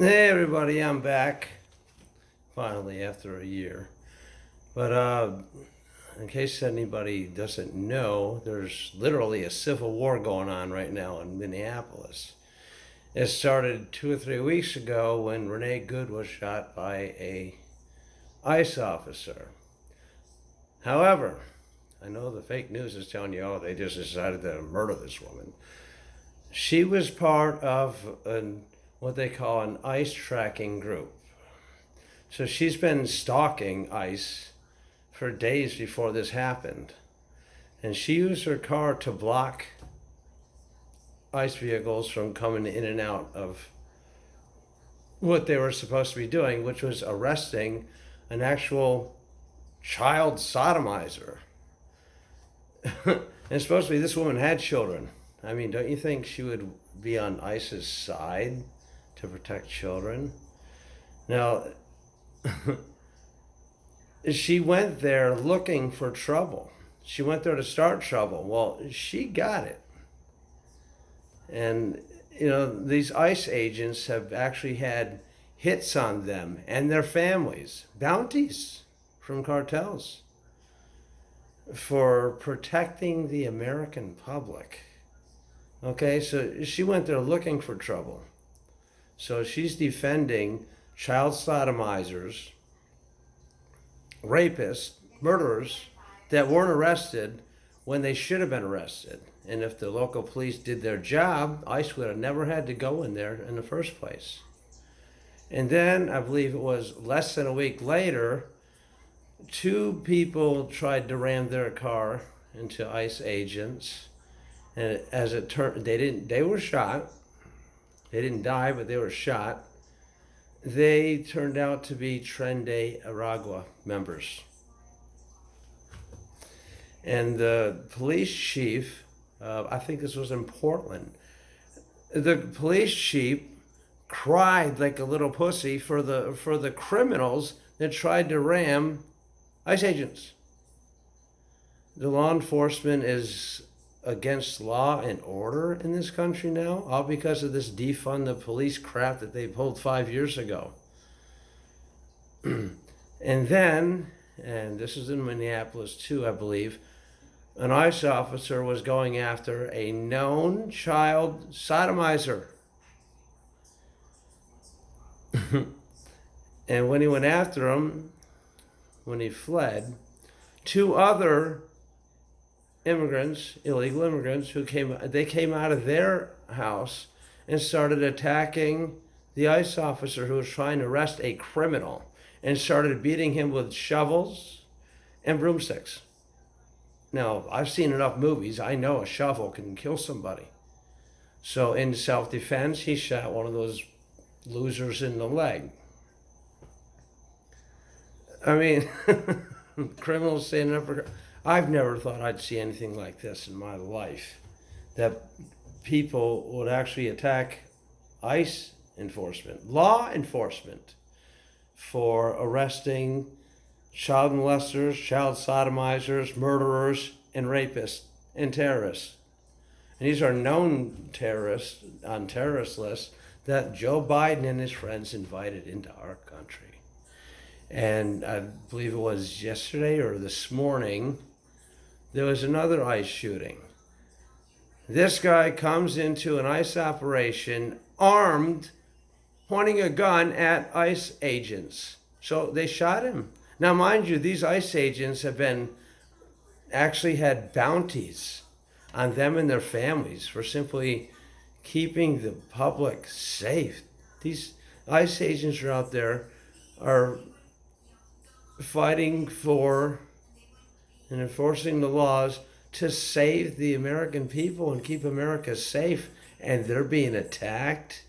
Hey everybody, I'm back. Finally, after a year. But in case anybody doesn't know, there's literally a civil war going on right now in Minneapolis. It started 2 or 3 weeks ago when Renee Good was shot by a ICE officer. However, I know the fake news is telling you, oh, they just decided to murder this woman. She was part of what they call an ICE tracking group. So she's been stalking ICE for days before this happened. And she used her car to block ICE vehicles from coming in and out of what they were supposed to be doing, which was arresting an actual child sodomizer. And supposedly this woman had children. I mean, don't you think she would be on ICE's side to protect children? Now, she went there looking for trouble. She went there to start trouble. Well, she got it. And, these ICE agents have actually had hits on them and their families, bounties from cartels for protecting the American public. Okay, so she went there looking for trouble. So she's defending child sodomizers, rapists, murderers that weren't arrested when they should have been arrested. And if the local police did their job, ICE would have never had to go in there in the first place. And then, I believe it was less than a week later, 2 people tried to ram their car into ICE agents. And as it turned, they were shot. They didn't die, but they were shot. They turned out to be Tren de Aragua members. And the police chief, I think this was in Portland, the police chief cried like a little pussy for the criminals that tried to ram ICE agents. The law enforcement is against law and order in this country now, all because of this defund the police crap that they pulled 5 years ago. And then, and this is in Minneapolis too, I believe, an ICE officer was going after a known child sodomizer. And when he went after him, when he fled, 2 other immigrants, illegal immigrants, they came out of their house and started attacking the ICE officer who was trying to arrest a criminal and started beating him with shovels and broomsticks. Now, I've seen enough movies. I know a shovel can kill somebody. So in self-defense, he shot one of those losers in the leg. I mean, criminals standing up for... I've never thought I'd see anything like this in my life, that people would actually attack ICE enforcement, law enforcement, for arresting child molesters, child sodomizers, murderers, and rapists, and terrorists. And these are known terrorists on terrorist lists that Joe Biden and his friends invited into our country. And I believe it was yesterday or this morning, there was another ICE shooting. This guy comes into an ICE operation armed, pointing a gun at ICE agents. So they shot him. Now, mind you, these ICE agents have actually had bounties on them and their families for simply keeping the public safe. These ICE agents are out there, are fighting for and enforcing the laws to save the American people and keep America safe, and they're being attacked.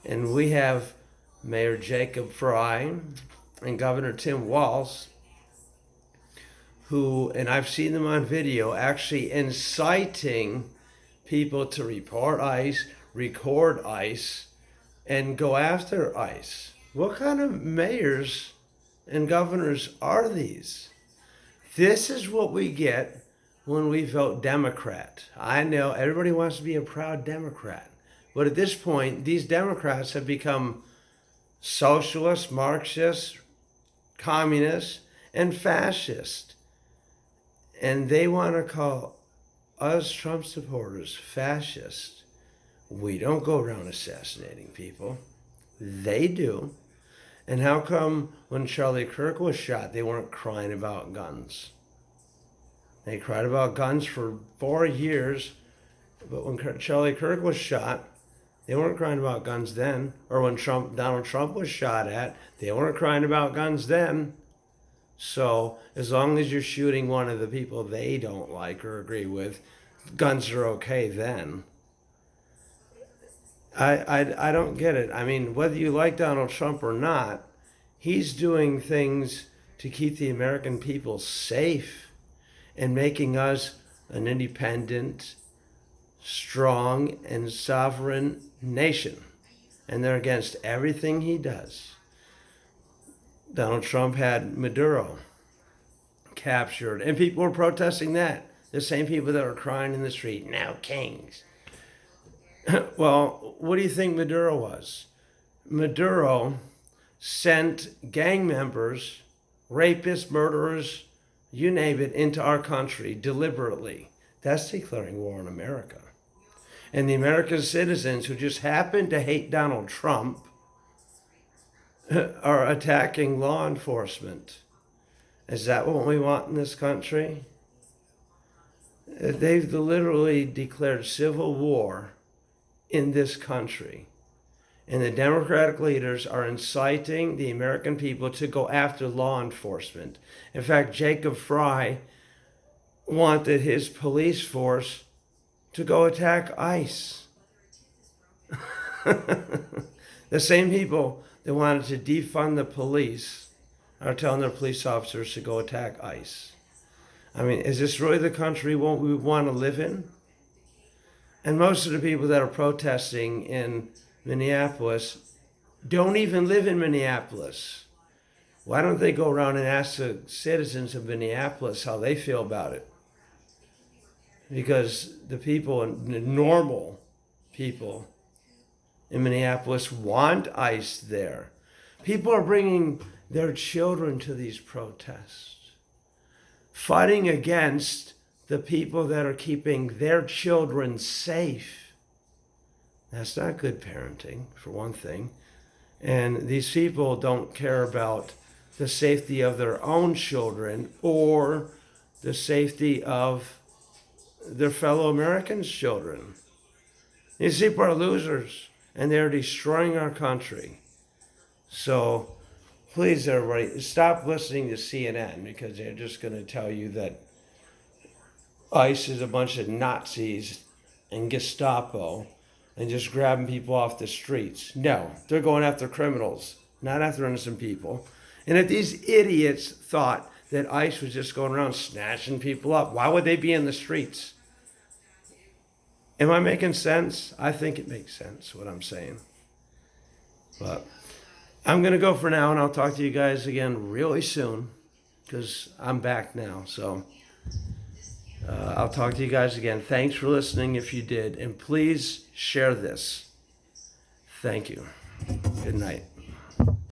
And we have Mayor Jacob Fry and Governor Tim Walz, who, and I've seen them on video, actually inciting people to report ICE, record ICE, and go after ICE. What kind of mayors and governors are these? This is what we get when we vote Democrat. I know everybody wants to be a proud Democrat, but at this point, these Democrats have become socialist, Marxist, communist, and fascist. And they want to call us Trump supporters fascists. We don't go around assassinating people. They do. And how come when Charlie Kirk was shot, they weren't crying about guns? They cried about guns for 4 years, but when Charlie Kirk was shot, they weren't crying about guns then. Or when Donald Trump was shot at, they weren't crying about guns then. So as long as you're shooting one of the people they don't like or agree with, guns are okay then. I don't get it. I mean, whether you like Donald Trump or not, he's doing things to keep the American people safe and making us an independent, strong, and sovereign nation. And they're against everything he does. Donald Trump had Maduro captured, and people were protesting that. The same people that were crying in the street, now kings. Well, what do you think Maduro was? Maduro sent gang members, rapists, murderers, you name it, into our country deliberately. That's declaring war on America. And the American citizens who just happen to hate Donald Trump are attacking law enforcement. Is that what we want in this country? They've literally declared civil war in this country. And the Democratic leaders are inciting the American people to go after law enforcement. In fact, Jacob Fry wanted his police force to go attack ICE. The same people that wanted to defund the police are telling their police officers to go attack ICE. I mean, is this really the country we want to live in? And most of the people that are protesting in Minneapolis don't even live in Minneapolis. Why don't they go around and ask the citizens of Minneapolis how they feel about it? Because the people, the normal people in Minneapolis want ICE there. People are bringing their children to these protests, fighting against the people that are keeping their children safe. That's not good parenting, for one thing. And these people don't care about the safety of their own children or the safety of their fellow Americans' children. These people are losers, and they're destroying our country. So please, everybody, stop listening to CNN, because they're just going to tell you that ICE is a bunch of Nazis and Gestapo and just grabbing people off the streets. No, they're going after criminals, not after innocent people. And if these idiots thought that ICE was just going around snatching people up, why would they be in the streets? Am I making sense? I think it makes sense, what I'm saying. But I'm going to go for now, and I'll talk to you guys again really soon, because I'm back now. So I'll talk to you guys again. Thanks for listening if you did. And please share this. Thank you. Good night.